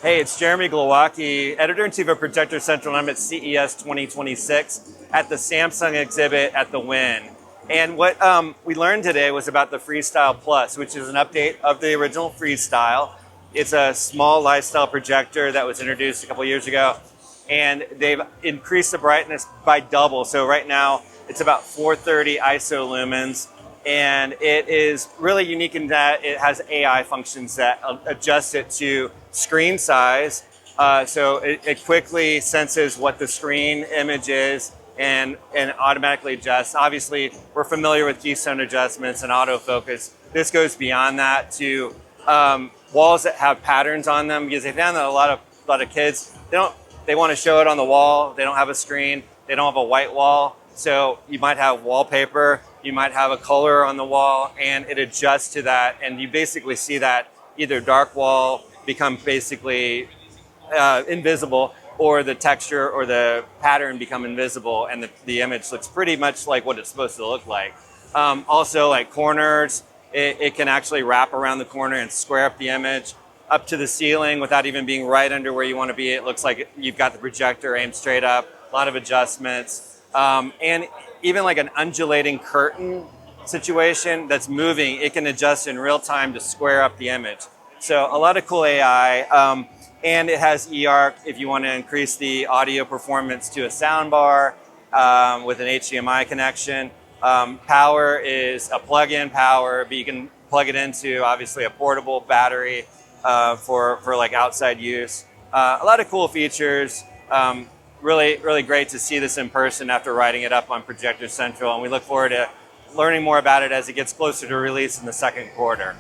Hey, it's Jeremy Glowacki, editor-in-chief of Projector Central, and I'm at CES 2026 at the Samsung exhibit at the Win. And what we learned today was about the Freestyle Plus, which is an update of the original Freestyle. It's a small lifestyle projector that was introduced a couple years ago, and they've increased the brightness by double. So right now, it's about 430 ISO lumens. And it is really unique in that it has AI functions that adjust it to screen size. So it quickly senses what the screen image is and automatically adjusts. Obviously, we're familiar with keystone adjustments and autofocus. This goes beyond that to walls that have patterns on them, because they found that a lot of kids, they want to show it on the wall. They don't have a screen. They don't have a white wall. So you might have wallpaper, you might have a color on the wall, and it adjusts to that. And you basically see that either dark wall become basically invisible, or the texture or the pattern become invisible, and the image looks pretty much like what it's supposed to look like. Also, like corners, it can actually wrap around the corner and square up the image up to the ceiling without even being right under where you want to be. It looks like you've got the projector aimed straight up, a lot of adjustments. And even like an undulating curtain situation that's moving, it can adjust in real time to square up the image. So a lot of cool AI. And it has eARC if you want to increase the audio performance to a soundbar with an HDMI connection. Power is a plug-in power, but you can plug it into obviously a portable battery for like outside use. A lot of cool features. Really great to see this in person after writing it up on Projector Central, and we look forward to learning more about it as it gets closer to release in the second quarter.